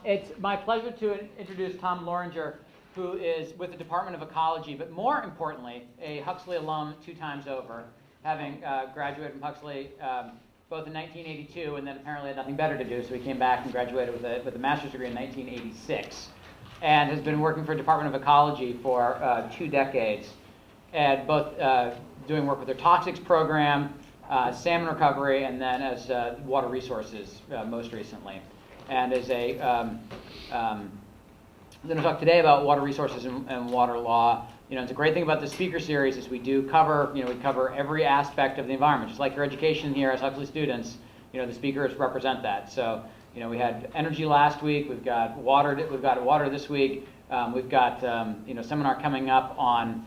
It's my pleasure to introduce Tom Loranger, who is with the Department of Ecology, but more importantly, a Huxley alum 2 times over, having graduated from Huxley both in 1982 and then apparently had nothing better to do, so he came back and graduated with a master's degree in 1986, and has been working for the Department of Ecology for 2 decades, and both doing work with their toxics program, salmon recovery, and then as water resources most recently. And as I'm going to talk today about water resources and water law. It's a great thing about the speaker series is we do cover, we cover every aspect of the environment. Just like your education here as Huxley students, the speakers represent that. So, we had energy last week. We've got water. We've got water this week. We've got, seminar coming up on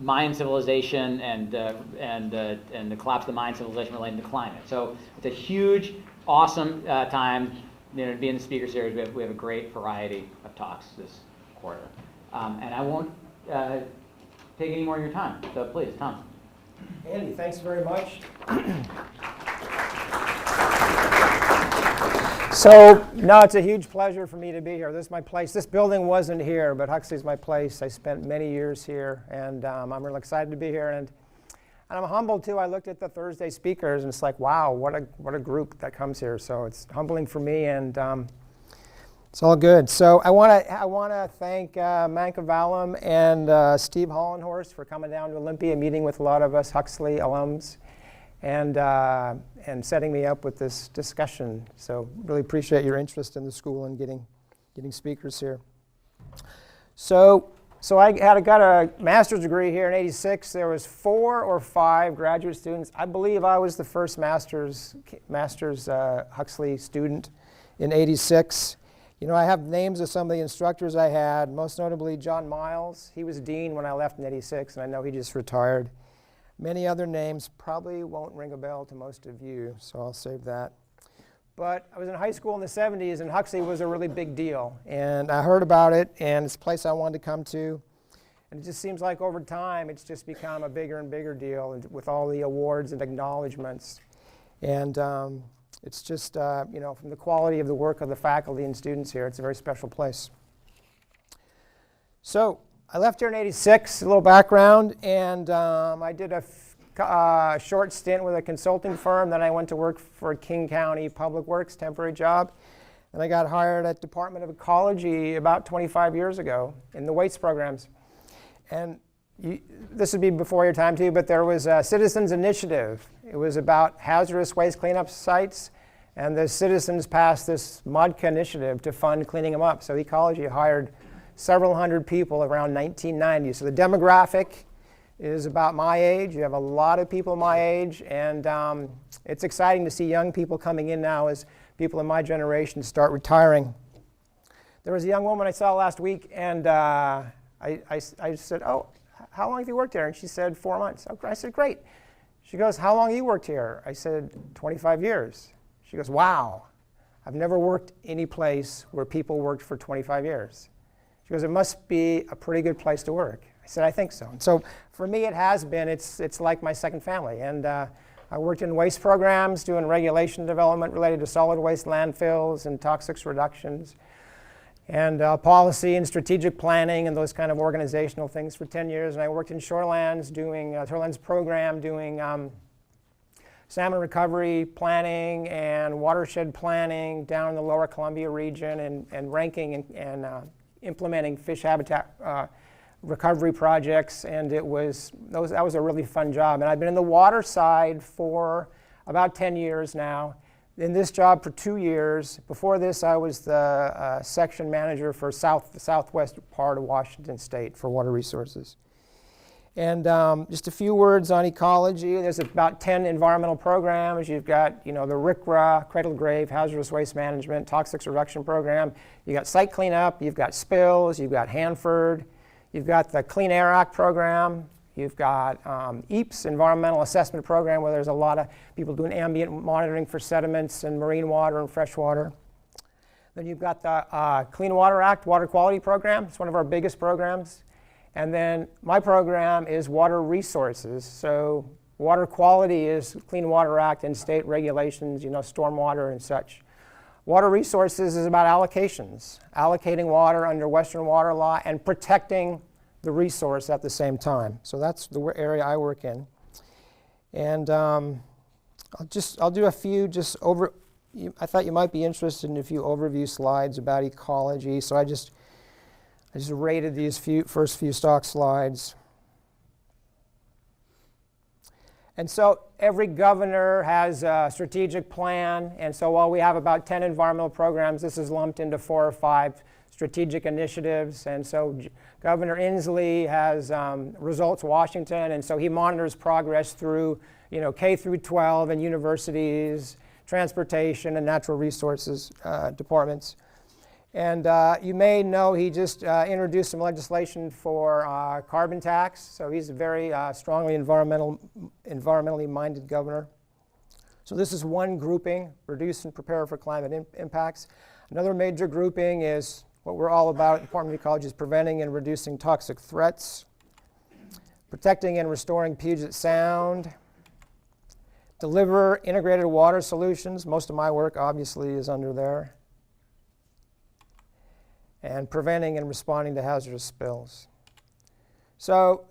Mayan civilization and the collapse of the Mayan civilization related to climate. So it's a huge, awesome time to be in the speaker series. We have a great variety of talks this quarter. And I won't take any more of your time. So please, Tom. Andy, thanks very much. So, no, it's a huge pleasure for me to be here. This is my place. This building wasn't here, but Huxley's my place. I spent many years here, and I'm really excited to be here. And I'm humbled, too. I looked at the Thursday speakers, and it's like, wow, what a group that comes here. So it's humbling for me, and it's all good. So I want to thank Manka Valum and Steve Hollenhorst for coming down to Olympia, meeting with a lot of us Huxley alums, and setting me up with this discussion. So really appreciate your interest in the school and getting speakers here. So I got a master's degree here in '86. There was 4 or 5 graduate students. I believe I was the first master's Huxley student in '86. I have names of some of the instructors I had, most notably John Miles. He was dean when I left in '86, and I know he just retired. Many other names probably won't ring a bell to most of you, so I'll save that. But I was in high school in the '70s, and Huxley was a really big deal. And I heard about it, and it's a place I wanted to come to. And it just seems like over time, it's just become a bigger and bigger deal with all the awards and acknowledgments. And it's just, from the quality of the work of the faculty and students here, it's a very special place. So I left here in '86, a little background, and I did a short stint with a consulting firm. Then I went to work for King County Public Works, temporary job. And I got hired at Department of Ecology about 25 years ago in the waste programs. And this would be before your time too, but there was a citizens initiative. It was about hazardous waste cleanup sites, and the citizens passed this MODCA initiative to fund cleaning them up. So Ecology hired several hundred people around 1990. So the demographic is about my age. You have a lot of people my age, and it's exciting to see young people coming in now as people in my generation start retiring. There was a young woman I saw last week, and I said, "Oh, how long have you worked here?" And she said, 4 months. I said, "Great." She goes, "How long have you worked here?" I said, 25 years. She goes, "Wow, I've never worked any place where people worked for 25 years. She goes, "It must be a pretty good place to work." I said, "I think so." And so for me, it has been. It's like my second family. And I worked in waste programs, doing regulation development related to solid waste landfills and toxics reductions, and policy and strategic planning and those kind of organizational things for 10 years. And I worked in shorelands, doing shorelands program, doing salmon recovery planning and watershed planning down in the Lower Columbia region, and ranking and implementing fish habitat recovery projects, and that was a really fun job. And I've been in the water side for about 10 years now. In this job for 2 years. Before this, I was the section manager for the southwest part of Washington State for water resources. And just a few words on ecology. There's about 10 environmental programs. You've got, the RCRA, Cradle to Grave, Hazardous Waste Management, Toxics Reduction Program. You've got site cleanup. You've got spills. You've got Hanford. You've got the Clean Air Act program. You've got EAPS, Environmental Assessment Program, where there's a lot of people doing ambient monitoring for sediments and marine water and fresh water. Then you've got the Clean Water Act, Water Quality Program. It's one of our biggest programs. And then my program is water resources. So water quality is Clean Water Act and state regulations, stormwater and such. Water resources is about allocations, allocating water under Western water law and protecting the resource at the same time. So that's the area I work in. And I'll do a few I thought you might be interested in a few overview slides about ecology. So I just rated these first few stock slides. And so every governor has a strategic plan, and so while we have about 10 environmental programs, this is lumped into 4 or 5 strategic initiatives. And so Governor Inslee has Results Washington, and so he monitors progress through K through 12 and universities, transportation, and natural resources departments. And you may know he just introduced some legislation for carbon tax. So he's a very strongly environmentally minded governor. So this is one grouping, reduce and prepare for climate impacts. Another major grouping is what we're all about at the Department of Ecology, is preventing and reducing toxic threats, protecting and restoring Puget Sound, deliver integrated water solutions. Most of my work obviously is under there. And preventing and responding to hazardous spills. So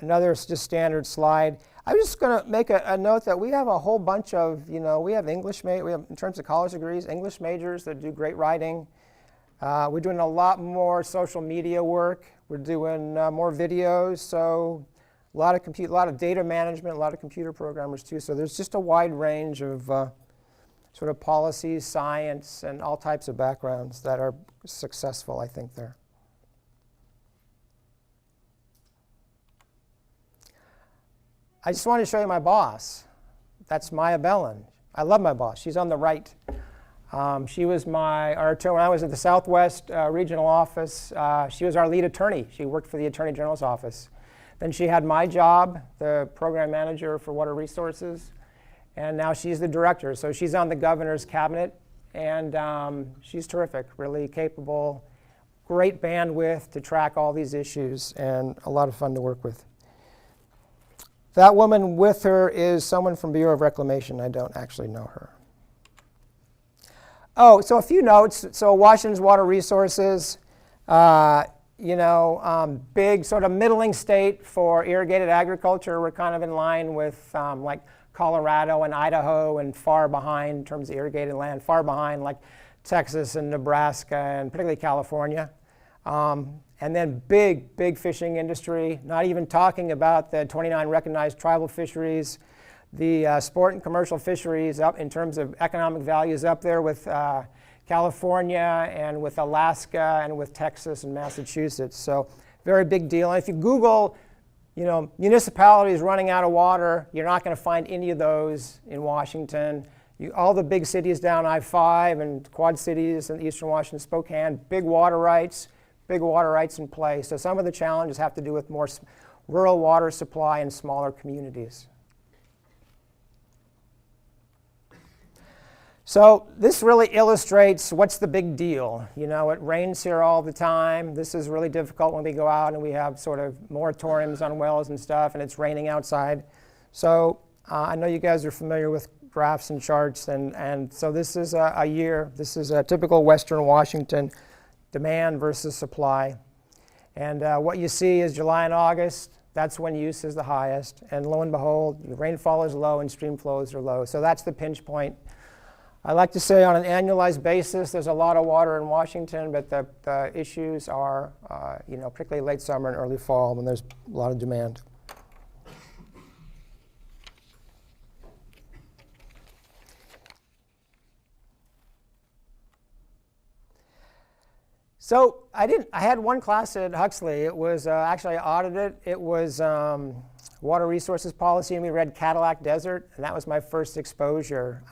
another just standard slide. I'm just going to make a note that we have a whole bunch of, we have in terms of college degrees, English majors that do great writing. We're doing a lot more social media work. We're doing more videos. So a lot of data management, a lot of computer programmers too. So there's just a wide range of sort of policies, science, and all types of backgrounds that are successful, I think, there. I just wanted to show you my boss. That's Maya Bellin. I love my boss. She's on the right. She was when I was at the Southwest Regional Office, she was our lead attorney. She worked for the Attorney General's office. Then she had my job, the program manager for water resources. And now she's the director. So she's on the governor's cabinet. And she's terrific, really capable, great bandwidth to track all these issues, and a lot of fun to work with. That woman with her is someone from Bureau of Reclamation. I don't actually know her. Oh, so a few notes. So Washington's water resources, big sort of middling state for irrigated agriculture. We're kind of in line with like Colorado and Idaho, and far behind in terms of irrigated land, far behind like Texas and Nebraska and particularly California. And then big fishing industry, not even talking about the 29 recognized tribal fisheries, the sport and commercial fisheries up in terms of economic values up there with California and with Alaska and with Texas and Massachusetts. So very big deal. And if you Google municipalities running out of water, you're not going to find any of those in Washington. All the big cities down I-5 and Quad Cities in eastern Washington, Spokane, big water rights in place. So some of the challenges have to do with more rural water supply in smaller communities. So this really illustrates what's the big deal. It rains here all the time. This is really difficult when we go out and we have sort of moratoriums on wells and stuff, and it's raining outside. So I know you guys are familiar with graphs and charts, and so this is a year. This is a typical Western Washington demand versus supply. And what you see is July and August, that's when use is the highest. And lo and behold, rainfall is low and stream flows are low. So that's the pinch point. I like to say on an annualized basis, there's a lot of water in Washington, but the issues are, particularly late summer and early fall when there's a lot of demand. So I had one class at Huxley. It was actually I audited. It was water resources policy, and we read Cadillac Desert, and that was my first exposure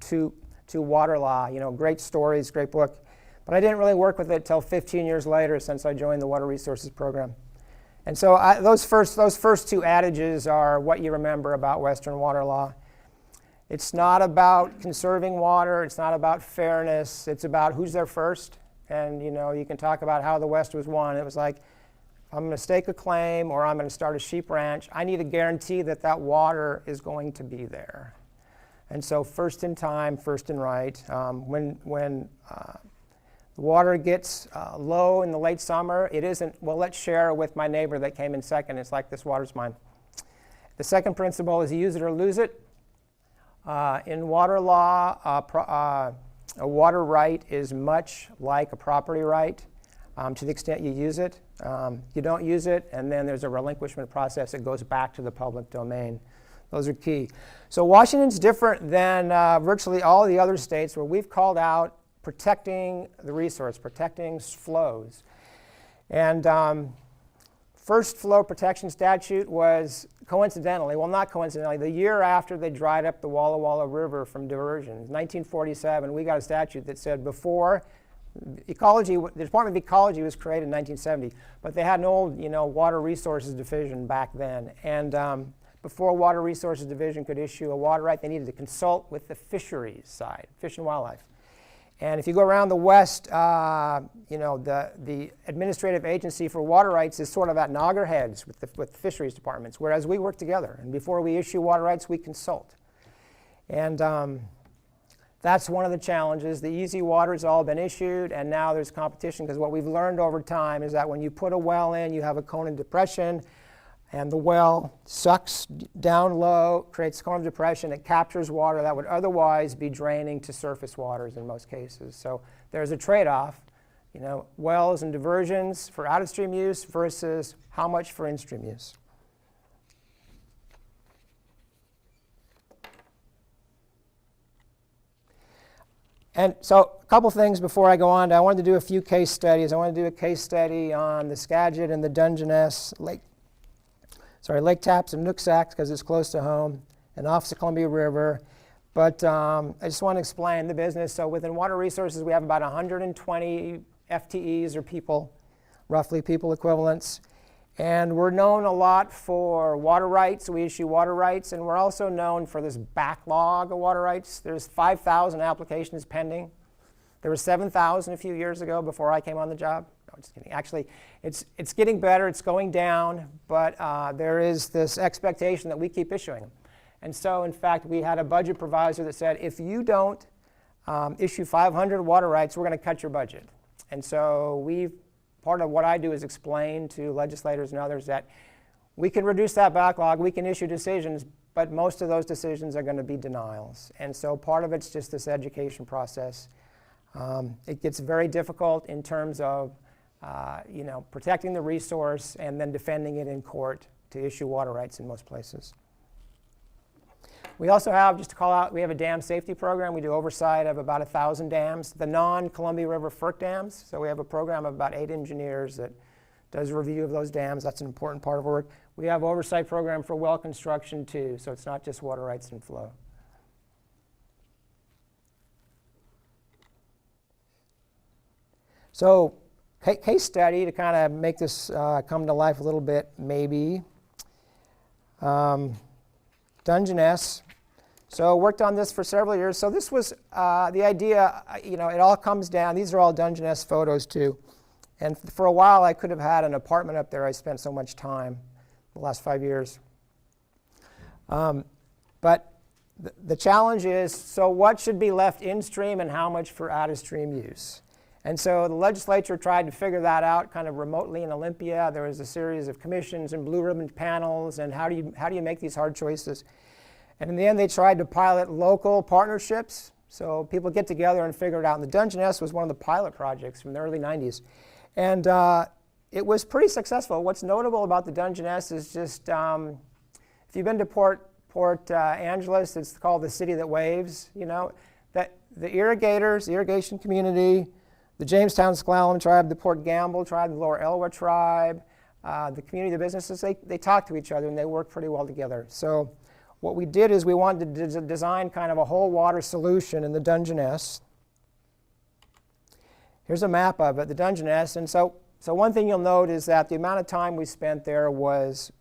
to water law. Great stories, great book. But I didn't really work with it till 15 years later since I joined the water resources program. And so those first two adages are what you remember about Western water law. It's not about conserving water. It's not about fairness. It's about who's there first. And you can talk about how the West was won. It was like, I'm going to stake a claim or I'm going to start a sheep ranch. I need a guarantee that that water is going to be there. And so first in time, first in right. When the water gets low in the late summer, it isn't, well, let's share with my neighbor that came in second. It's like, this water's mine. The second principle is use it or lose it. In water law, a water right is much like a property right to the extent you use it. You don't use it, and then there's a relinquishment process that goes back to the public domain. Those are key. So Washington's different than virtually all the other states where we've called out protecting the resource, protecting flows. And first flow protection statute was coincidentally, well, not coincidentally, the year after they dried up the Walla Walla River from diversions. 1947, we got a statute that said before ecology, the Department of Ecology was created in 1970, but they had an old, water resources division back then. And before Water Resources Division could issue a water right, they needed to consult with the fisheries side, Fish and Wildlife. And if you go around the West, the administrative agency for water rights is sort of at loggerheads with fisheries departments, whereas we work together. And before we issue water rights, we consult. And that's one of the challenges. The easy water's all been issued, and now there's competition, because what we've learned over time is that when you put a well in, you have a cone of depression, and the well sucks down low, creates a cone of depression. It captures water that would otherwise be draining to surface waters in most cases. So there's a trade-off, wells and diversions for out-of-stream use versus how much for in-stream use. And so a couple things before I go on. I wanted to do a few case studies. I want to do a case study on the Skagit and the Dungeness lake taps and Nooksack, because it's close to home, and off the Columbia River. But I just want to explain the business. So within water resources, we have about 120 FTEs, or people, roughly people equivalents. And we're known a lot for water rights. We issue water rights, and we're also known for this backlog of water rights. There's 5,000 applications pending. There were 7,000 a few years ago before I came on the job. No, just kidding. Actually, it's getting better. It's going down, but there is this expectation that we keep issuing them. And so, in fact, we had a budget provisor that said, if you don't issue 500 water rights, we're going to cut your budget. And so part of what I do is explain to legislators and others that we can reduce that backlog, we can issue decisions, but most of those decisions are going to be denials. And so part of it's just this education process. It gets very difficult in terms of protecting the resource and then defending it in court to issue water rights in most places. We also have, just to call out, we have a dam safety program. We do oversight of about 1,000 dams, the non-Columbia River FERC dams. So we have a program of about 8 engineers that does a review of those dams. That's an important part of our work. We have oversight program for well construction too, so it's not just water rights and flow. So case study to kind of make this come to life a little bit, maybe. Dungeness. So worked on this for several years. So this was the idea, it all comes down. These are all Dungeness photos too. And for a while I could have had an apartment up there. I spent so much time the last 5 years. But the challenge is, so what should be left in-stream and how much for out-of-stream use? And so the legislature tried to figure that out kind of remotely in Olympia. There was a series of commissions and blue ribbon panels, and how do you make these hard choices? And in the end, they tried to pilot local partnerships. So people get together and figure it out. And the Dungeness was one of the pilot projects from the early 90s. And it was pretty successful. What's notable about the Dungeness is just, if you've been to Port Angeles, it's called the city that waves, that the irrigators, the irrigation community, the Jamestown Sklallam tribe, the Port Gamble tribe, the Lower Elwha tribe, the community, the businesses, they talk to each other and they work pretty well together. So what we did is we wanted to design kind of a whole water solution in the Dungeness. Here's a map of it, the Dungeness. And so one thing you'll note is that the amount of time we spent there was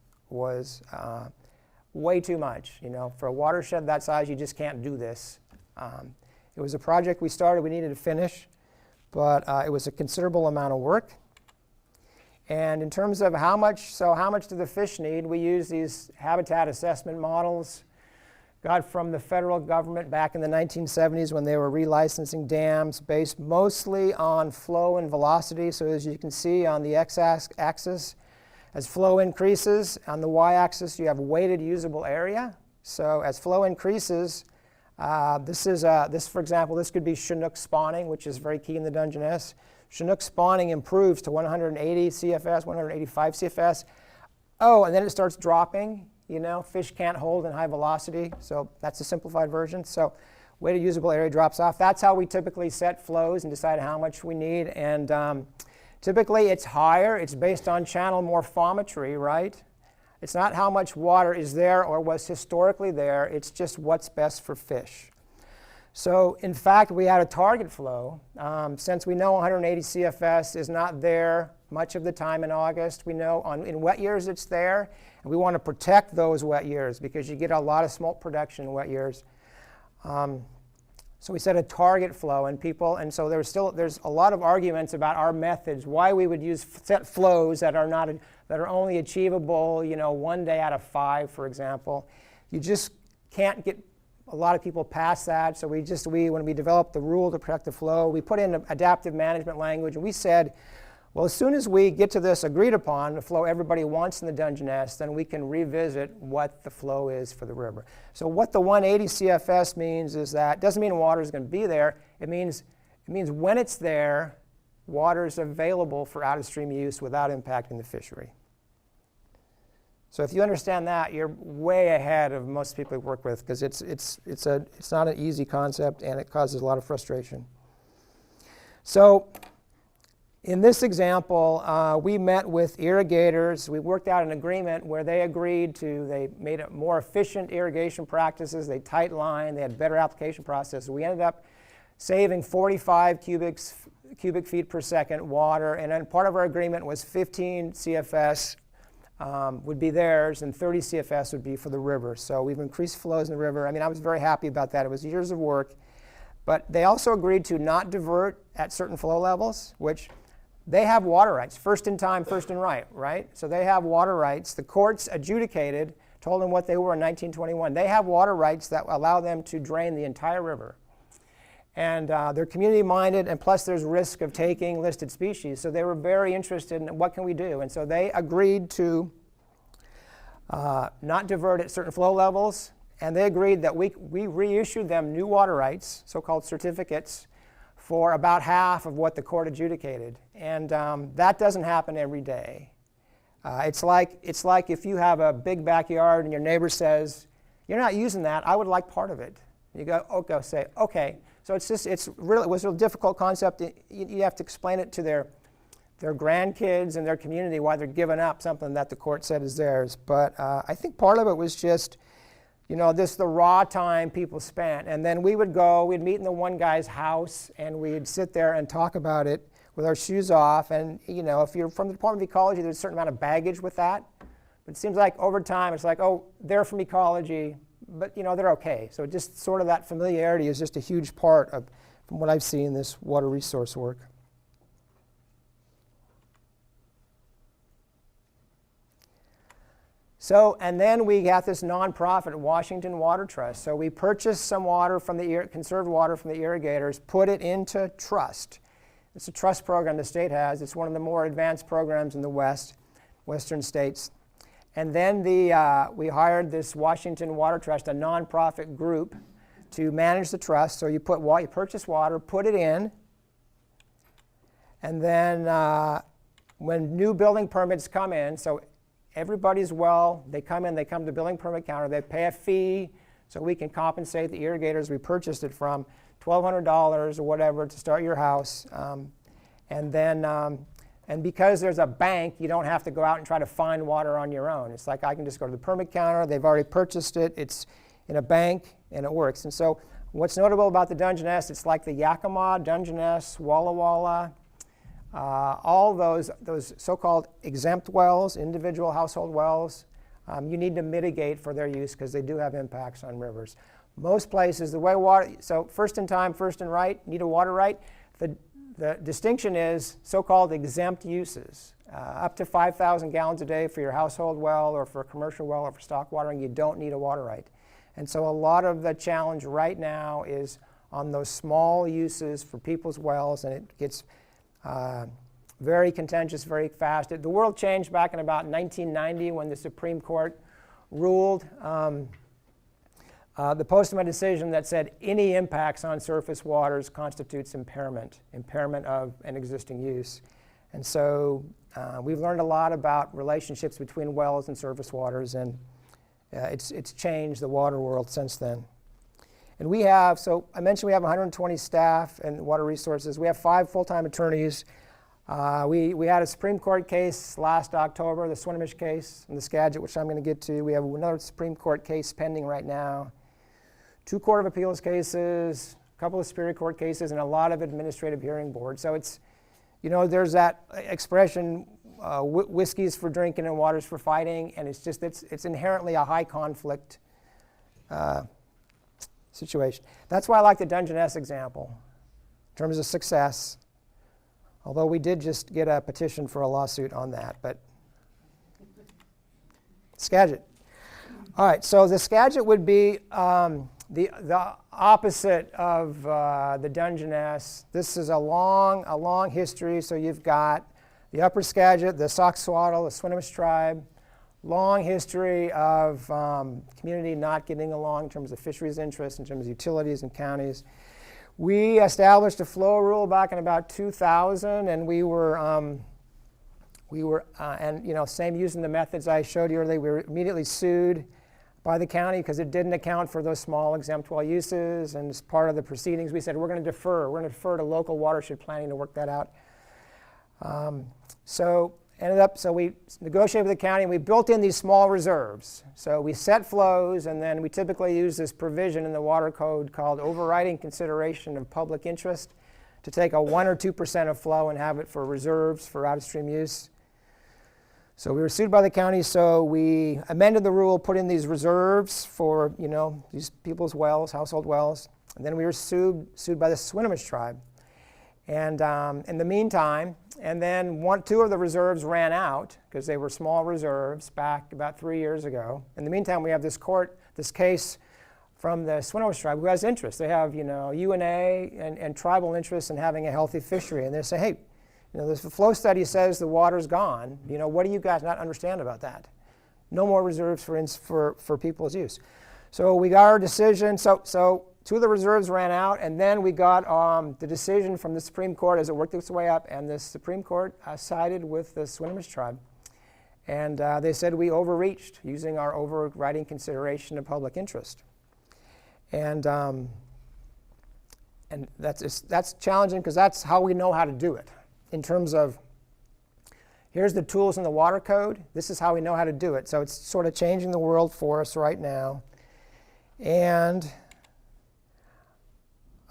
way too much. For a watershed that size, you just can't do this. It was a project we started, we needed to finish, but it was a considerable amount of work. And in terms of how much do the fish need, we use these habitat assessment models got from the federal government back in the 1970s when they were relicensing dams based mostly on flow and velocity. So as you can see on the x-axis, as flow increases, on the y-axis you have weighted usable area. So as flow increases, this, for example, this could be Chinook spawning, which is very key in the Dungeness. Chinook spawning improves to 180 CFS, 185 CFS. Oh, and then it starts dropping. You know, fish can't hold in high velocity, so that's a simplified version. So weighted usable area drops off. That's how we typically set flows and decide how much we need. And typically it's higher. It's based on channel morphometry, right? It's not how much water is there or was historically there. It's just what's best for fish. So in fact, we had a target flow. Since we know 180 CFS is not there much of the time in August, we know in wet years it's there. And we want to protect those wet years because you get a lot of smolt production in wet years. So we set a target flow, and so there's a lot of arguments about our methods, why we would use set flows that are only achievable, you know, 1 day out of 5, for example. You just can't get a lot of people past that. So when we developed the rule to protect the flow, we put in adaptive management language, and we said, well, as soon as we get to this agreed upon, the flow everybody wants in the Dungeness, then we can revisit what the flow is for the river. So what the 180 CFS means is that, doesn't mean water is going to be there. It means when it's there, water is available for out-of-stream use without impacting the fishery. So if you understand that, you're way ahead of most people we work with, because it's not an easy concept and it causes a lot of frustration. So in this example, we met with irrigators. We worked out an agreement where they made it more efficient irrigation practices. They tight lined, they had better application processes. We ended up saving 45 cubic feet per second water, and then part of our agreement was 15 CFS would be theirs, and 30 CFS would be for the river. So we've increased flows in the river. I mean, I was very happy about that. It was years of work. But they also agreed to not divert at certain flow levels, which they have water rights, first in time, first in right? So they have water rights. The courts adjudicated, told them what they were in 1921. They have water rights that allow them to drain the entire river. And they're community-minded, and plus there's risk of taking listed species. So they were very interested in what can we do. And so they agreed to not divert at certain flow levels. And they agreed that we reissued them new water rights, so-called certificates, for about half of what the court adjudicated. And that doesn't happen every day. It's like if you have a big backyard and your neighbor says, you're not using that, I would like part of it. You go, say, okay. So it was a difficult concept. You have to explain it to their grandkids and their community why they're giving up something that the court said is theirs. But I think part of it was just, the raw time people spent. And then we'd meet in the one guy's house, and we'd sit there and talk about it with our shoes off. And, if you're from the Department of Ecology, there's a certain amount of baggage with that. But it seems like over time, it's like, oh, they're from ecology, but, they're okay. So just sort of that familiarity is just a huge part of, from what I've seen, this water resource work. So, and then we got this nonprofit, Washington Water Trust. So we purchased some water from conserved water from the irrigators, put it into trust. It's a trust program the state has. It's one of the more advanced programs in the western states. And then we hired this Washington Water Trust, a nonprofit group, to manage the trust. So you purchase water, put it in, and then when new building permits come in, so everybody's they come to the building permit counter, they pay a fee so we can compensate the irrigators we purchased it from, $1,200 or whatever to start your house. And because there's a bank, you don't have to go out and try to find water on your own. It's like I can just go to the permit counter, they've already purchased it, it's in a bank, and it works. And so what's notable about the Dungeness, it's like the Yakima, Dungeness, Walla Walla, all those so-called exempt wells, individual household wells, you need to mitigate for their use because they do have impacts on rivers. Most places, the way water, so first in time, first in right, need a water right. The distinction is so-called exempt uses. Up to 5,000 gallons a day for your household well or for a commercial well or for stock watering, you don't need a water right. And so a lot of the challenge right now is on those small uses for people's wells, and it gets very contentious very fast. The world changed back in about 1990 when the Supreme Court ruled the Postma decision that said any impacts on surface waters constitutes impairment of an existing use. And so we've learned a lot about relationships between wells and surface waters, and it's changed the water world since then. And we have, so I mentioned we have 120 staff and water resources. We have 5 full-time attorneys. We had a Supreme Court case last October, the Swinomish case in the Skagit, which I'm going to get to. We have another Supreme Court case pending right now, 2 Court of Appeals cases, a couple of Superior Court cases, and a lot of administrative hearing boards. So it's, there's that expression, whiskey's for drinking and water's for fighting, and it's inherently a high conflict situation. That's why I like the Dungeness example in terms of success, although we did just get a petition for a lawsuit on that. But Skagit. All right, so the Skagit would be the opposite of the Dungeness. This is a long history. So you've got the Upper Skagit, the Soxswaddle, the Swinomish tribe. Long history of community not getting along in terms of fisheries interests, in terms of utilities and counties. We established a flow rule back in about 2000, and we were same using the methods I showed you earlier. We were immediately sued by the county because it didn't account for those small exempt well uses, and as part of the proceedings, we said we're going to defer to local watershed planning to work that out. So we negotiated with the county, and we built in these small reserves. So we set flows, and then we typically use this provision in the water code called overriding consideration of public interest to take a 1 or 2% of flow and have it for reserves for out-of-stream use. So we were sued by the county, so we amended the rule, put in these reserves for these people's wells, household wells, and then we were sued by the Swinomish tribe. And in the meantime, and then 2 of the reserves ran out because they were small reserves back about 3 years ago. In the meantime, we have this case from the Swinomish tribe who has interest. They have UNA and tribal interest in having a healthy fishery, and they say, hey, this flow study says the water's gone. What do you guys not understand about that? No more reserves for people's use. So we got our decision. So 2 of the reserves ran out, and then we got the decision from the Supreme Court as it worked its way up, and the Supreme Court sided with the Swinomish tribe. And they said we overreached using our overriding consideration of public interest. And that's challenging because that's how we know how to do it. In terms of, here's the tools in the water code. This is how we know how to do it. So it's sort of changing the world for us right now. And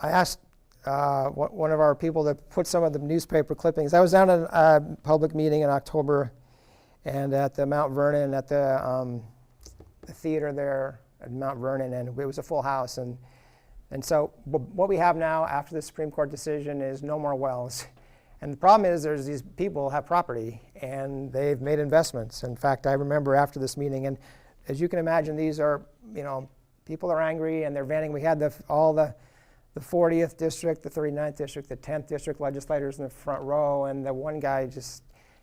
I asked one of our people to put some of the newspaper clippings. I was down at a public meeting in October, and at the Mount Vernon, at the theater there at Mount Vernon, and it was a full house. And so what we have now after the Supreme Court decision is no more wells. And the problem is there's these people have property, and they've made investments. In fact, I remember after this meeting, and as you can imagine, these are, people are angry, and they're venting. We had all the 40th district, the 39th district, the 10th district legislators in the front row, and the one guy he's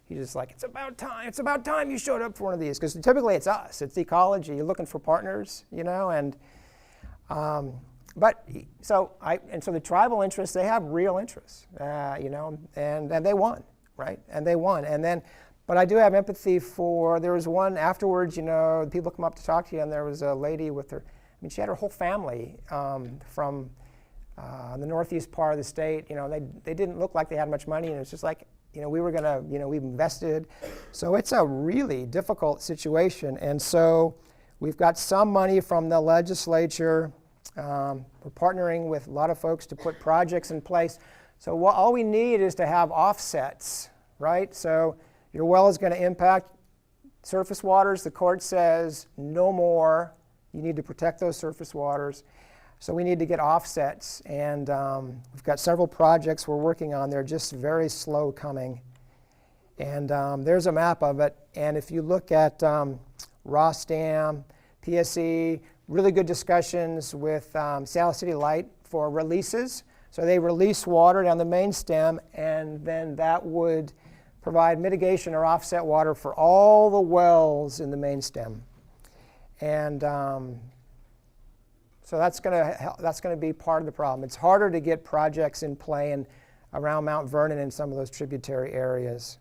just like, it's about time you showed up for one of these, because typically it's us, it's ecology, you're looking for partners, and so the tribal interests, they have real interests, and they won, right? And they won, but I do have empathy for, there was one afterwards, people come up to talk to you, and there was a lady with her, she had her whole family from the northeast part of the state. They didn't look like they had much money, and it's just like, we were gonna, we've invested. So it's a really difficult situation, and so we've got some money from the legislature. We're partnering with a lot of folks to put projects in place. So all we need is to have offsets, right? So your well is going to impact surface waters. The court says no more. You need to protect those surface waters. So we need to get offsets, and we've got several projects we're working on. They're just very slow coming. And there's a map of it. And if you look at Ross Dam, PSE, really good discussions with Saddle City Light for releases. So they release water down the main stem, and then that would provide mitigation or offset water for all the wells in the main stem. And so that's going to be part of the problem. It's harder to get projects in play and around Mount Vernon and some of those tributary areas.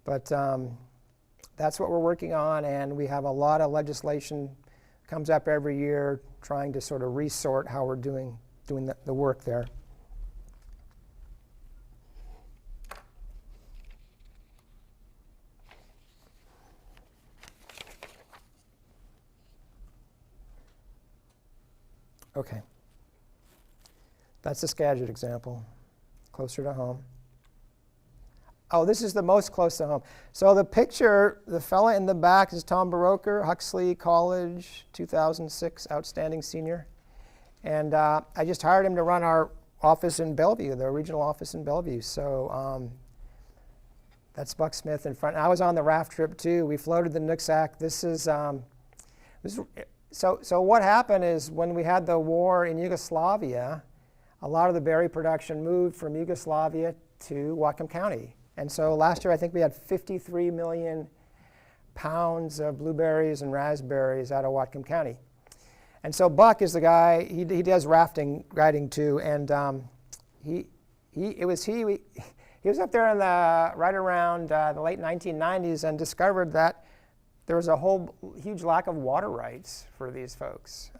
But that's what we're working on, and we have a lot of legislation comes up every year trying to sort of resort how we're doing the work there. Okay. That's the Skagit example, closer to home. Oh, this is the most close to home. So the picture, the fella in the back is Tom Baroker, Huxley College, 2006, outstanding senior. And I just hired him to run our office in Bellevue, the regional office in Bellevue. So that's Buck Smith in front. I was on the raft trip too. We floated the Nooksack. So what happened is when we had the war in Yugoslavia, a lot of the berry production moved from Yugoslavia to Whatcom County. And so last year I think we had 53 million pounds of blueberries and raspberries out of Whatcom County. And so Buck is the guy, he does rafting guiding too, and he was up there in right around the late 1990s and discovered that there was a whole huge lack of water rights for these folks.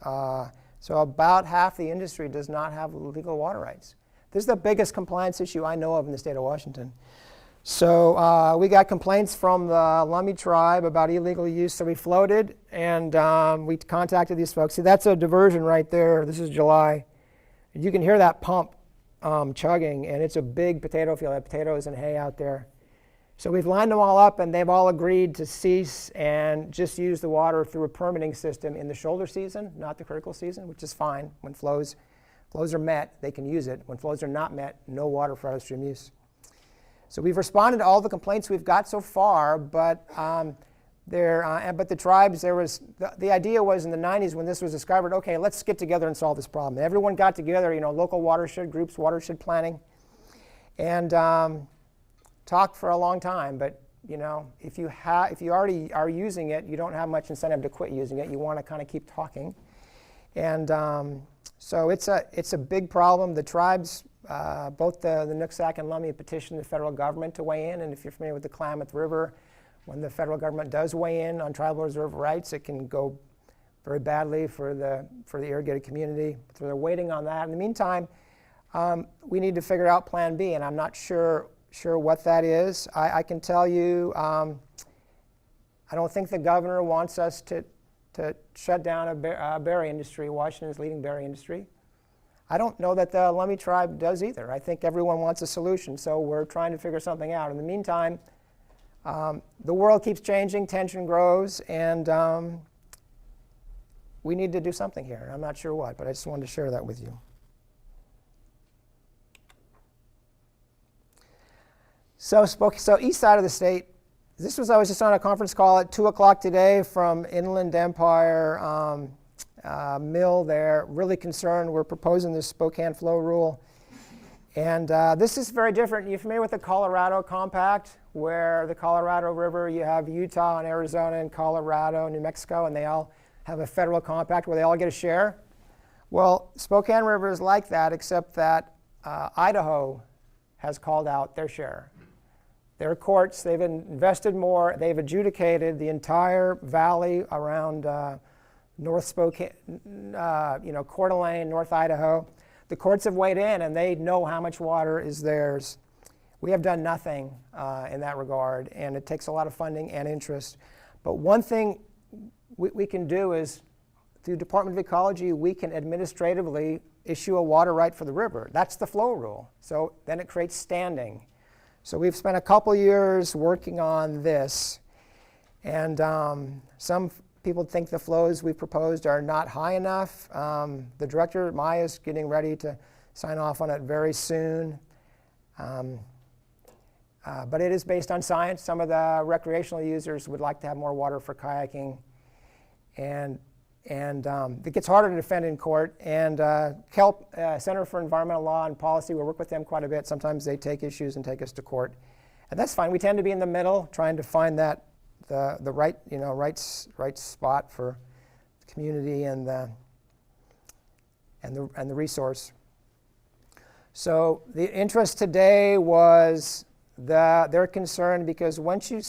So about half the industry does not have legal water rights. This is the biggest compliance issue I know of in the state of Washington. So we got complaints from the Lummi tribe about illegal use, so we floated and we contacted these folks. See, that's a diversion right there. This is July. You can hear that pump chugging, and it's a big potato field. They have potatoes and hay out there. So we've lined them all up, and they've all agreed to cease and just use the water through a permitting system in the shoulder season, not the critical season, which is fine. When flows are met, they can use it. When flows are not met, no water for out-of-stream use. So we've responded to all the complaints we've got so far, but the tribes, the idea was in the 90s when this was discovered, okay, let's get together and solve this problem. And everyone got together, local watershed groups, watershed planning, and talked for a long time. But if you already are using it, you don't have much incentive to quit using it. You want to kind of keep talking, and so it's a big problem. The tribes. Both the Nooksack and Lummi petitioned the federal government to weigh in, and if you're familiar with the Klamath River, when the federal government does weigh in on tribal reserve rights, it can go very badly for the irrigated community. So they're waiting on that. In the meantime, we need to figure out Plan B, and I'm not sure what that is. I can tell you, I don't think the governor wants us to shut down a berry industry, Washington's leading berry industry. I don't know that the Lummi tribe does either. I think everyone wants a solution, so we're trying to figure something out. In the meantime, the world keeps changing, tension grows, and we need to do something here. I'm not sure what, but I just wanted to share that with you. So east side of the state, I was just on a conference call at 2 o'clock today from Inland Empire Mill there, really concerned. We're proposing this Spokane flow rule. And this is very different. You're familiar with the Colorado Compact, where the Colorado River, you have Utah and Arizona and Colorado and New Mexico, and they all have a federal compact where they all get a share? Well, Spokane River is like that, except that Idaho has called out their share. Their courts, they've invested more. They've adjudicated the entire valley around North Spokane, Coeur d'Alene, North Idaho. The courts have weighed in, and they know how much water is theirs. We have done nothing in that regard, and it takes a lot of funding and interest. But one thing we can do is, through Department of Ecology, we can administratively issue a water right for the river. That's the flow rule. So then it creates standing. So we've spent a couple years working on this, and some people think the flows we've proposed are not high enough. The director, Maya, is getting ready to sign off on it very soon. But it is based on science. Some of the recreational users would like to have more water for kayaking. And And it gets harder to defend in court. And CELP, Center for Environmental Law and Policy, we work with them quite a bit. Sometimes they take issues and take us to court. And that's fine. We tend to be in the middle, trying to find that the right, right spot for the community and the resource. So the interest today was they're concerned because once you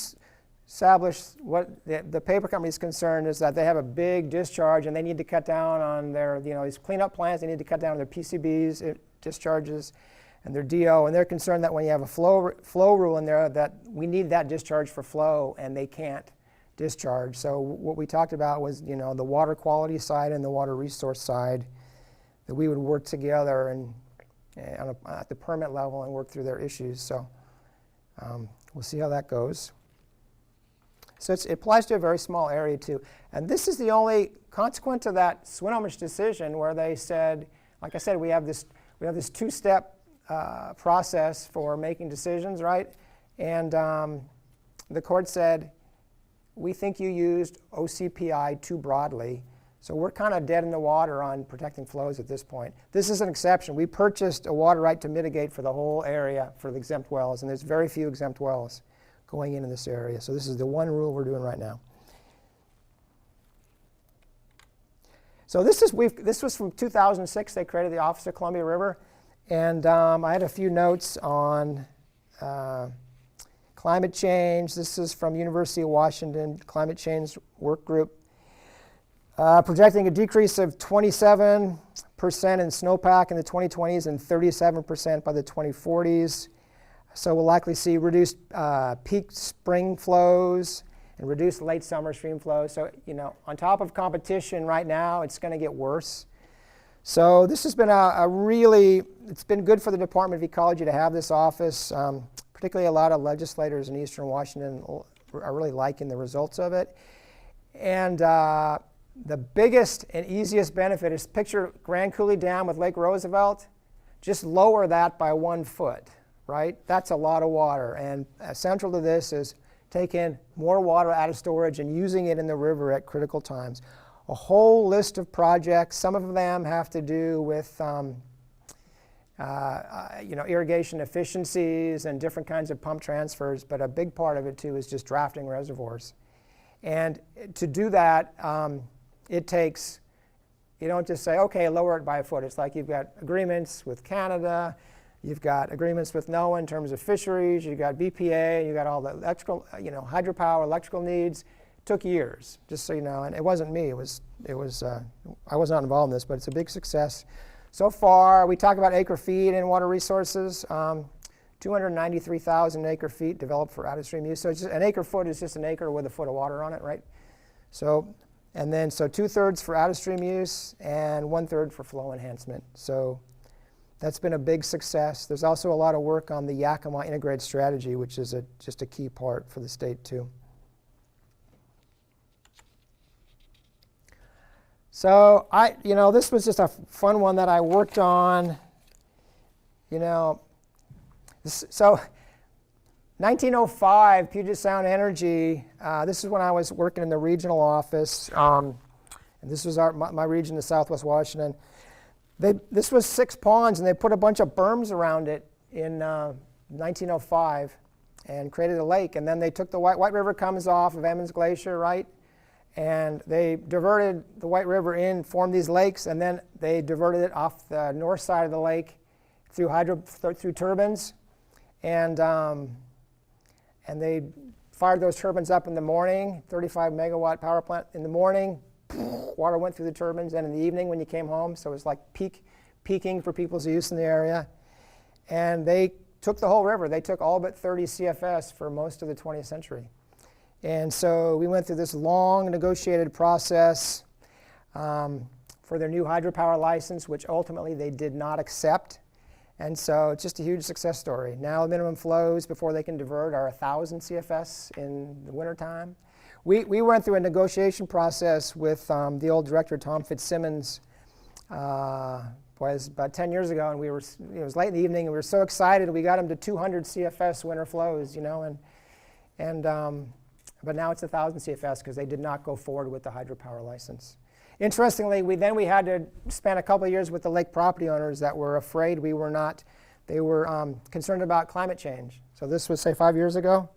establish what the paper company is concerned is that they have a big discharge and they need to cut down on their, these cleanup plants. They need to cut down on their PCBs, discharges, and their DO. And they're concerned that when you have a flow rule in there, that we need that discharge for flow, and they can't discharge. So what we talked about was, the water quality side and the water resource side, that we would work together and at the permit level and work through their issues. So we'll see how that goes. So it applies to a very small area too. And this is the only consequence of that Swinomish decision where they said, like I said, we have this two-step process for making decisions, right? And the court said, we think you used OCPI too broadly. So we're kind of dead in the water on protecting flows at this point. This is an exception. We purchased a water right to mitigate for the whole area for the exempt wells, and there's very few exempt wells going in this area. So this is the one rule we're doing right now. So this was from 2006. They created the Office of Columbia River, and I had a few notes on climate change. This is from University of Washington Climate Change Work Group, projecting a decrease of 27% in snowpack in the 2020s and 37% by the 2040s. So we'll likely see reduced peak spring flows and reduced late summer stream flows. So, on top of competition right now, it's going to get worse. So this has been it's been good for the Department of Ecology to have this office. Particularly a lot of legislators in Eastern Washington are really liking the results of it. And the biggest and easiest benefit is picture Grand Coulee Dam with Lake Roosevelt. Just lower that by 1 foot. Right? That's a lot of water. And central to this is taking more water out of storage and using it in the river at critical times. A whole list of projects. Some of them have to do with irrigation efficiencies and different kinds of pump transfers, but a big part of it too is just drafting reservoirs. And to do that, it takes, you don't just say, okay, lower it by a foot. It's like you've got agreements with Canada, you've got agreements with NOAA in terms of fisheries, you've got BPA, you've got all the electrical, hydropower, electrical needs. It took years, just so you know, and it wasn't me, I was not involved in this, but it's a big success. So far, we talk about acre-feet and water resources, 293,000 acre-feet developed for out-of-stream use. So it's an acre-foot is just an acre with a foot of water on it, right? So 2/3 for out-of-stream use and 1/3 for flow enhancement. So that's been a big success. There's also a lot of work on the Yakima integrated strategy, which is just a key part for the state too. So this was just a fun one that I worked on. So 1905, Puget Sound Energy. This is when I was working in the regional office, and this was my region of Southwest Washington. This was 6 ponds, and they put a bunch of berms around it in 1905 and created a lake. And then they took the White River comes off of Emmons Glacier, right? And they diverted the White River in, formed these lakes, and then they diverted it off the north side of the lake through turbines. And they fired those turbines up in the morning, 35 megawatt power plant in the morning. Water went through the turbines, and in the evening when you came home, so it was like peaking for people's use in the area. And they took the whole river. They took all but 30 CFS for most of the 20th century. And so we went through this long negotiated process for their new hydropower license, which ultimately they did not accept. And so it's just a huge success story. Now the minimum flows before they can divert are 1,000 CFS in the wintertime. We went through a negotiation process with the old director, Tom Fitzsimmons, was about 10 years ago, and it was late in the evening, and we were so excited. We got him to 200 CFS winter flows, but now it's 1,000 CFS because they did not go forward with the hydropower license. Interestingly, we had to spend a couple of years with the lake property owners that were afraid we were not, they were concerned about climate change. So this was, say, 5 years ago.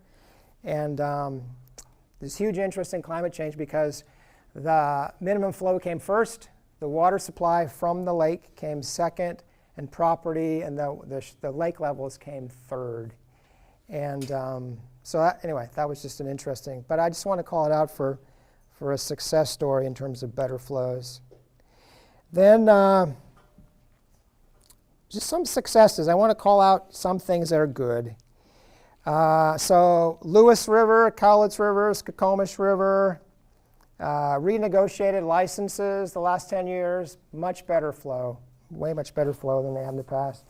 And there's huge interest in climate change because the minimum flow came first, the water supply from the lake came second, and property and the lake levels came third. And anyway, that was just an interesting, but I just want to call it out for a success story in terms of better flows. Then just some successes. I want to call out some things that are good. So Lewis River, Cowlitz River, Skokomish River, renegotiated licenses the last 10 years, much better flow, way much better flow than they had in the past.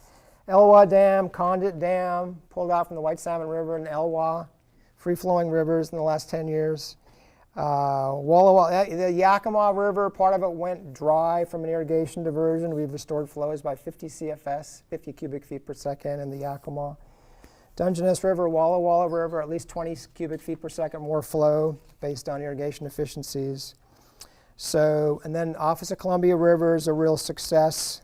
Elwha Dam, Condit Dam, pulled out from the White Salmon River and Elwha, free-flowing rivers in the last 10 years. Walla Walla, the Yakima River, part of it went dry from an irrigation diversion. We've restored flows by 50 CFS, 50 cubic feet per second in the Yakima. Dungeness River, Walla Walla River, at least 20 cubic feet per second more flow based on irrigation efficiencies. So, and then Office of Columbia River is a real success.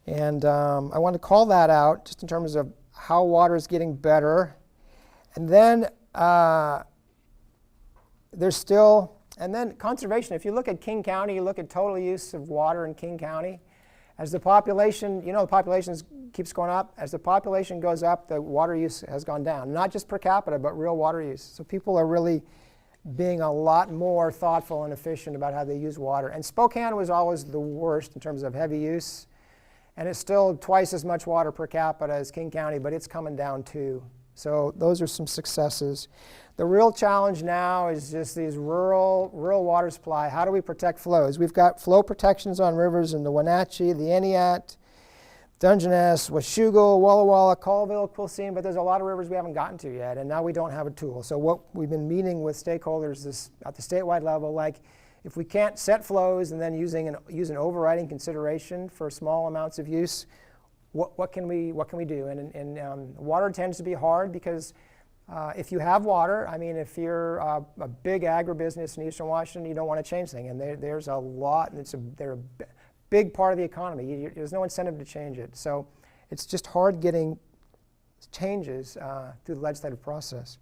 And I want to call that out just in terms of how water is getting better. And then there's still, and then conservation. If you look at King County, you look at total use of water in King County. As the population, the population keeps going up. As the population goes up, the water use has gone down. Not just per capita, but real water use. So people are really being a lot more thoughtful and efficient about how they use water. And Spokane was always the worst in terms of heavy use. And it's still twice as much water per capita as King County, but it's coming down too. So those are some successes. The real challenge now is just these rural water supply. How do we protect flows? We've got flow protections on rivers in the Wenatchee, the Eniat, Dungeness, Washougal, Walla Walla, Colville, Quilcene, but there's a lot of rivers we haven't gotten to yet, and now we don't have a tool. So what we've been meeting with stakeholders at the statewide level, like if we can't set flows and then use an overriding consideration for small amounts of use, what can we do? And water tends to be hard because if you have water, I mean, if you're a big agribusiness in Eastern Washington, you don't want to change things. And there's a lot, and they're a big part of the economy. There's no incentive to change it. So it's just hard getting changes through the legislative process.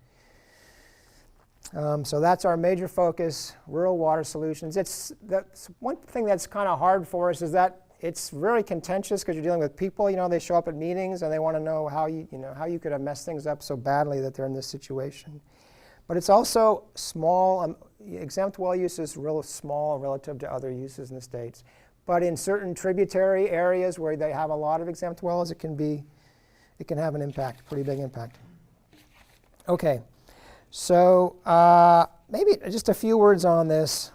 So that's our major focus, rural water solutions. That's one thing that's kind of hard for us is that it's very contentious because you're dealing with people. They show up at meetings and they want to know how you could have messed things up so badly that they're in this situation. But it's also small. Exempt well use is real small relative to other uses in the states. But in certain tributary areas where they have a lot of exempt wells, it can have an impact, pretty big impact. Okay, so maybe just a few words on this.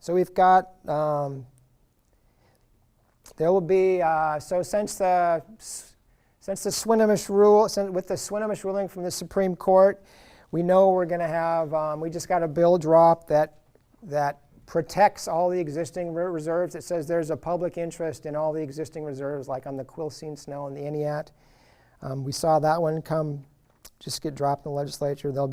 So we've got. There will be, so since the Swinomish rule, with the Swinomish ruling from the Supreme Court, we know we're going to have, we just got a bill drop that protects all the existing reserves. It says there's a public interest in all the existing reserves, like on the Quilcene Snow and the Eniat. We saw that one just get dropped in the legislature. There'll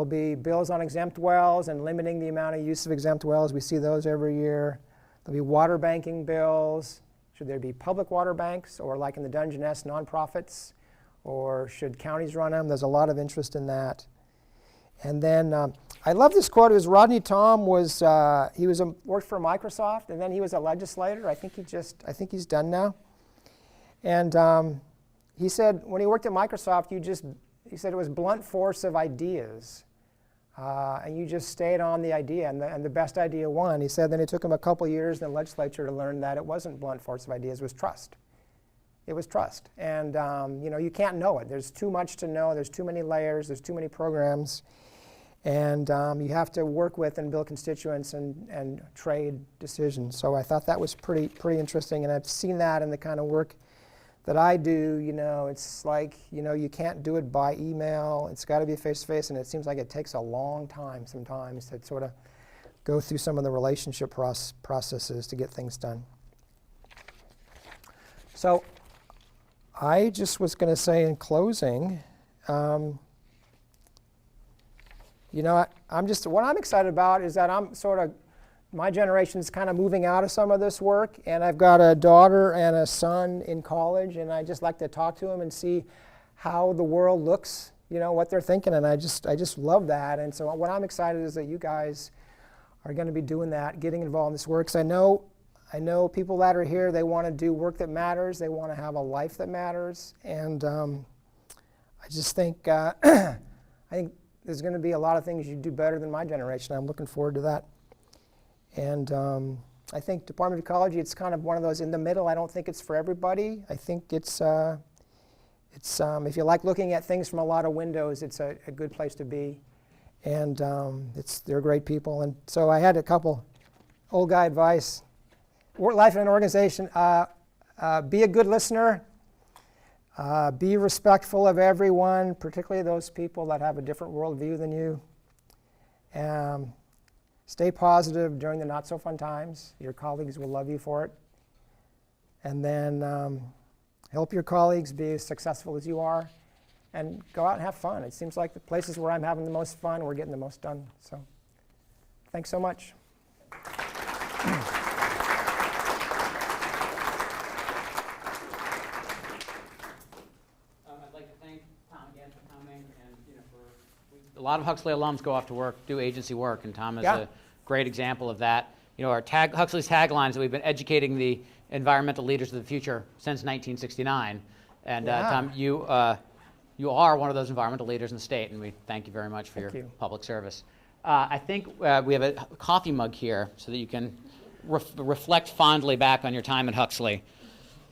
be bills on exempt wells and limiting the amount of use of exempt wells. We see those every year. There'll be water banking bills. Should there be public water banks, or like in the Dungeness, nonprofits, or should counties run them? There's a lot of interest in that. And then I love this quote. It was Rodney Tom worked for Microsoft, and then he was a legislator. I think he's done now. And he said when he worked at Microsoft, he said it was blunt force of ideas. And you just stayed on the idea, and the best idea won. He said then it took him a couple years in the legislature to learn that it wasn't blunt force of ideas, it was trust. It was trust. And you can't know it. There's too much to know. There's too many layers. There's too many programs. And you have to work with and build constituents and trade decisions. So I thought that was pretty interesting, and I've seen that in the kind of work that I do. It's like, you can't do it by email. It's got to be face-to-face, and it seems like it takes a long time sometimes to sort of go through some of the relationship processes to get things done. So I just was going to say in closing, what I'm excited about is that I'm sort of my generation is kind of moving out of some of this work, and I've got a daughter and a son in college, and I just like to talk to them and see how the world looks, what they're thinking, and I just love that. And so what I'm excited is that you guys are going to be doing that, getting involved in this work. 'Cause I know people that are here, they want to do work that matters, they want to have a life that matters, and I just think I think there's going to be a lot of things you do better than my generation. I'm looking forward to that. And I think Department of Ecology, it's kind of one of those in the middle. I don't think it's for everybody. I think it's if you like looking at things from a lot of windows, it's a good place to be. And they're great people. And so I had a couple old guy advice. Work life in an organization, be a good listener. Be respectful of everyone, particularly those people that have a different worldview than you. Stay positive during the not-so-fun times. Your colleagues will love you for it. And then help your colleagues be as successful as you are. And go out and have fun. It seems like the places where I'm having the most fun, we're getting the most done. So thanks so much. A lot of Huxley alums go off to work, do agency work, and Tom is Yeah. a great example of that. Huxley's tagline is that we've been educating the environmental leaders of the future since 1969. And Yeah. Tom, you are one of those environmental leaders in the state, and we thank you very much for Thank your you. public service. I think we have a coffee mug here so that you can reflect fondly back on your time at Huxley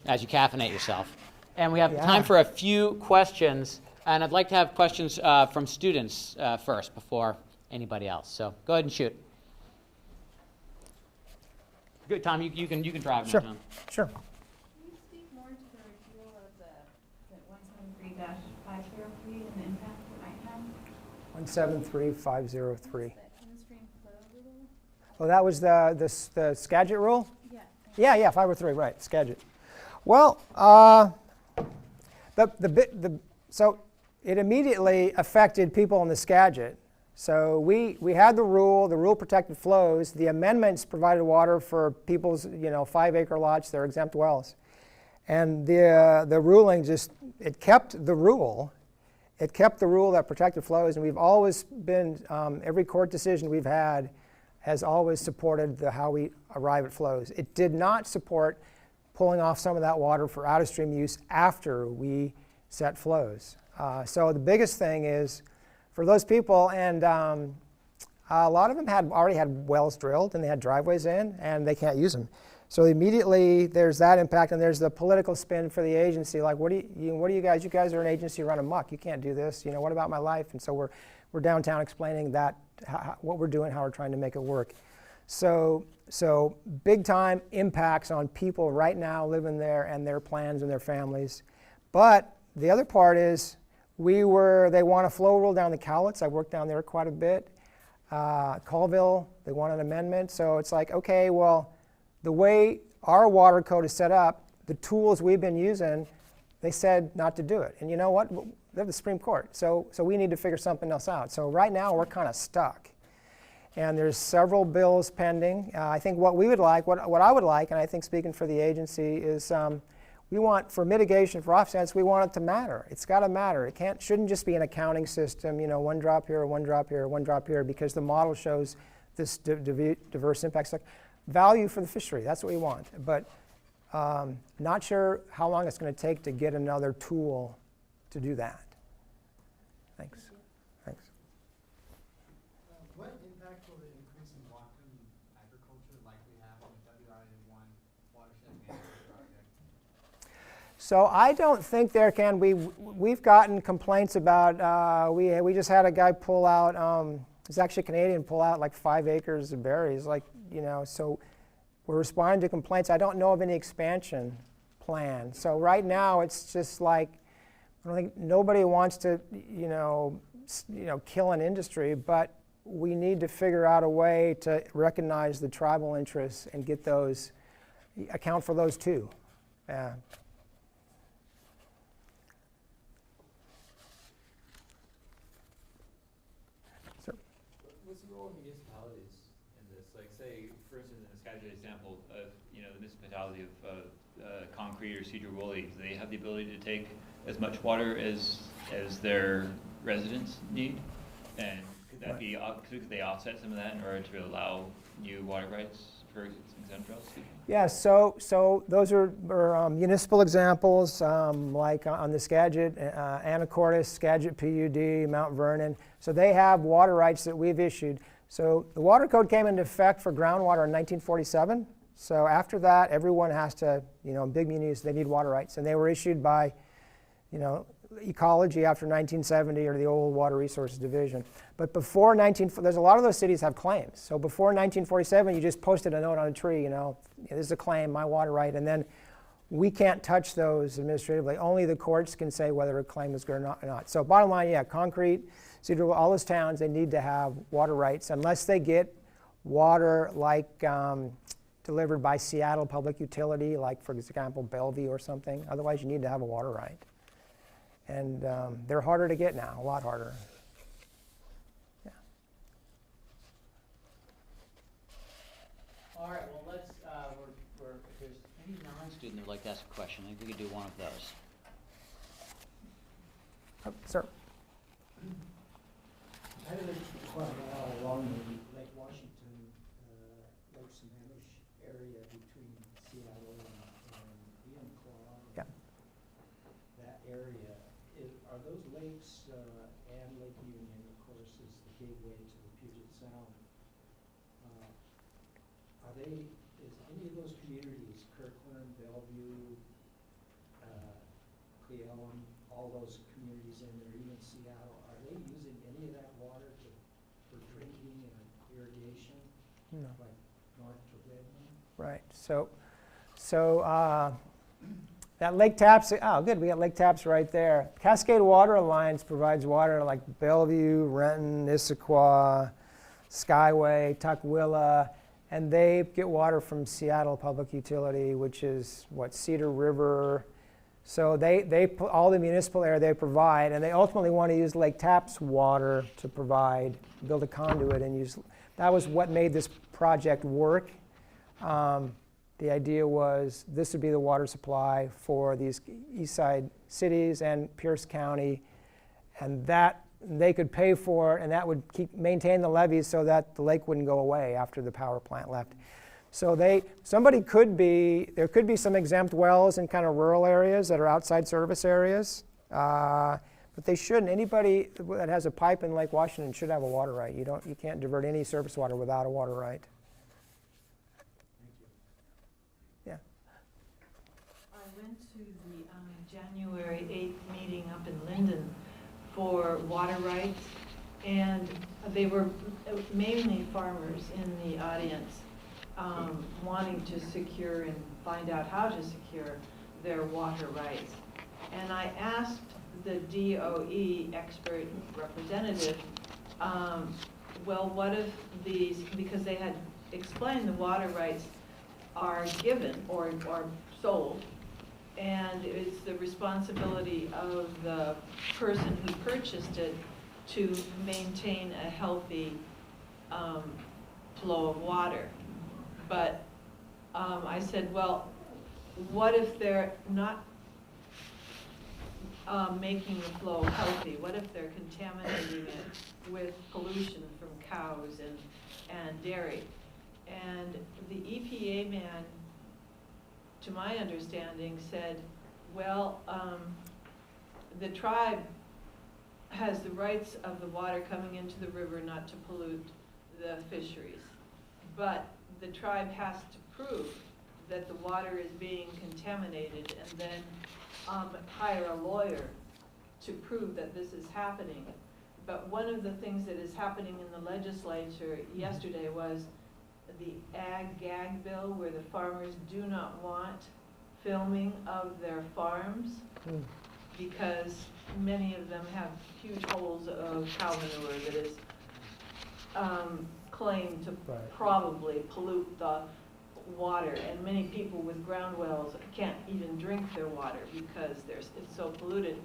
as you caffeinate yourself. And we have Yeah. time for a few questions. And I'd like to have questions from students first before anybody else. So go ahead and shoot. Good, Tom. You can drive Sure. now, Tom. Sure. Can you speak more to the repeal of the 173-503 and the impact it might have? 173503. The in-stream flow rule? Oh, that was the Skagit rule? Yeah. Yeah, 503, right, Skagit. Well, so it immediately affected people in the Skagit. So we had the rule protected flows. The amendments provided water for people's 5-acre lots, their exempt wells. And the ruling it kept the rule. It kept the rule that protected flows, and we've always been, every court decision we've had has always supported how we arrive at flows. It did not support pulling off some of that water for out-of-stream use after we set flows. So the biggest thing is for those people, and a lot of them already had wells drilled and they had driveways in and they can't use them. So immediately there's that impact, and there's the political spin for the agency. Like, what do you guys? You guys are an agency, run amok. You can't do this. What about my life? And so we're downtown explaining that what we're doing, how we're trying to make it work. So big time impacts on people right now living there and their plans and their families. But the other part is they want a flow rule down the Cowlitz. I worked down there quite a bit. Colville, they want an amendment. So it's like, okay, well, the way our water code is set up, the tools we've been using, they said not to do it. And you know what? They're the Supreme Court. So we need to figure something else out. So right now we're kind of stuck. And there's several bills pending. I think what we would like, what I would like, and I think speaking for the agency, is we want, for mitigation, for offsets, we want it to matter. It's got to matter. It shouldn't just be an accounting system, one drop here, one drop here, one drop here, because the model shows this diverse impacts. Like value for the fishery, that's what we want. But not sure how long it's going to take to get another tool to do that. Thanks. Thanks. What impact will the increase in Whatcom agriculture likely have on the WRA-1 watershed management project? So I don't think there can be. We've gotten complaints about. We just had a guy pull out. He's actually Canadian. Pull out like 5 acres of berries. So we're responding to complaints. I don't know of any expansion plan. So right now it's just like I don't think nobody wants to kill an industry, but we need to figure out a way to recognize the tribal interests and get those, account for those too. Yeah. What's the role of municipalities in this Like say, for instance, in the Skagit example of, the municipality of Concrete or Cedar Woolley, do they have the ability to take as much water as their residents need? And could that be, could they offset some of that in order to allow new water rights for Central? Yeah, so those are municipal examples, like on the Skagit, Anacortes, Skagit PUD, Mount Vernon. So they have water rights that we've issued. So the water code came into effect for groundwater in 1947. So after that, everyone has to, big munis, they need water rights. And they were issued by, Ecology after 1970, or the old Water Resources Division. But before there's a lot of those cities have claims. So before 1947, you just posted a note on a tree, this is a claim, my water right. And then we can't touch those administratively. Only the courts can say whether a claim is good or not. So bottom line, yeah, Concrete, Cedar, all those towns, they need to have water rights unless they get water like delivered by Seattle Public Utility, like for example, Bellevue or something. Otherwise, you need to have a water right. And they're harder to get now, a lot harder. Yeah. All right, well, let's, if there's any non-student that would like to ask a question, I think we could do one of those. Sir. I live quite a while along the Lake Washington, Lake Sammamish area between Seattle and Enumclaw. Yeah. That area, are those lakes and Lake Union, of course, is the gateway to the Puget Sound. Is any of those communities, Kirkland, Bellevue, Cleon, all those communities in there, even Seattle, are they using any of that water for drinking and irrigation? No. Like north to Redmond? Right. So that Lake Taps, good, we got Lake Taps right there. Cascade Water Alliance provides water like Bellevue, Renton, Issaquah, Skyway, Tukwila, and they get water from Seattle Public Utility, which is Cedar River. So they all the municipal area they provide, and they ultimately want to use Lake Taps water to build a conduit and use. That was what made this project work. The idea was this would be the water supply for these east side cities and Pierce County, and that they could pay for it, and that would maintain the levees so that the lake wouldn't go away after the power plant left. So there could be some exempt wells in kind of rural areas that are outside service areas, but they shouldn't. Anybody that has a pipe in Lake Washington should have a water right. You can't divert any surface water without a water right. Yeah. I went to the January 8th meeting up in Linden for water rights, and they were mainly farmers in the audience wanting to secure and find out how to secure their water rights. And I asked the DOE expert representative, well, what if these, because they had explained the water rights are given or sold, and it's the responsibility of the person who purchased it to maintain a healthy flow of water. But I said, well, what if they're not making the flow healthy? What if they're contaminating it with pollution from cows and dairy? And the EPA man, to my understanding, said, well, the tribe has the rights of the water coming into the river not to pollute the fisheries. But the tribe has to prove that the water is being contaminated and then hire a lawyer to prove that this is happening. But one of the things that is happening in the legislature yesterday was the ag-gag bill, where the farmers do not want filming of their farms because many of them have huge holes of cow manure that is claimed to probably pollute the water, and many people with ground wells can't even drink their water because it's so polluted.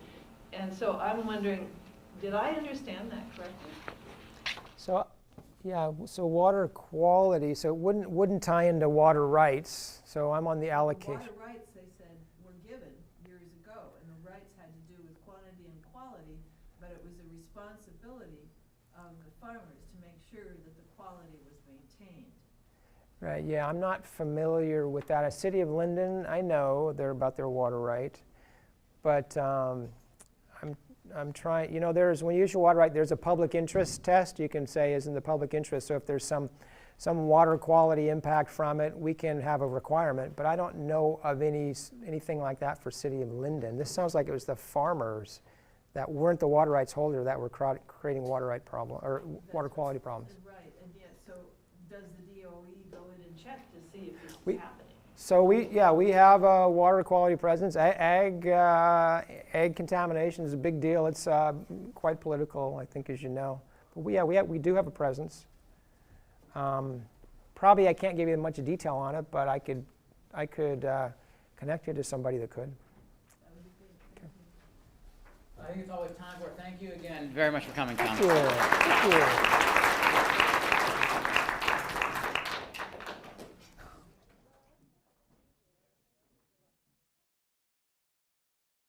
And so I'm wondering, did I understand that correctly? So Yeah, so water quality, so it wouldn't tie into water rights. So I'm on the allocation. Water rights, they said, were given years ago, and the rights had to do with quantity and quality, but it was a responsibility of the farmers to make sure that the quality was maintained. Right, yeah, I'm not familiar with that. A City of Linden, I know they're about their water right, but I'm trying, there's, when you use your water right, there's a public interest test you can say is in the public interest. So if there's some water quality impact from it, we can have a requirement, but I don't know of anything like that for City of Linden. This sounds like it was the farmers that weren't the water rights holder that were creating water right problem, or water quality problems. Right, and yet, so does the DOE go in and check to see if this We- is happening? So we have a water quality presence. Ag contamination is a big deal. It's quite political, I think, as you know. But we do have a presence. Probably I can't give you much detail on it, but I could connect you to somebody that could. I think it's all we have time for. Thank you again very much for coming, Tom. Thank you.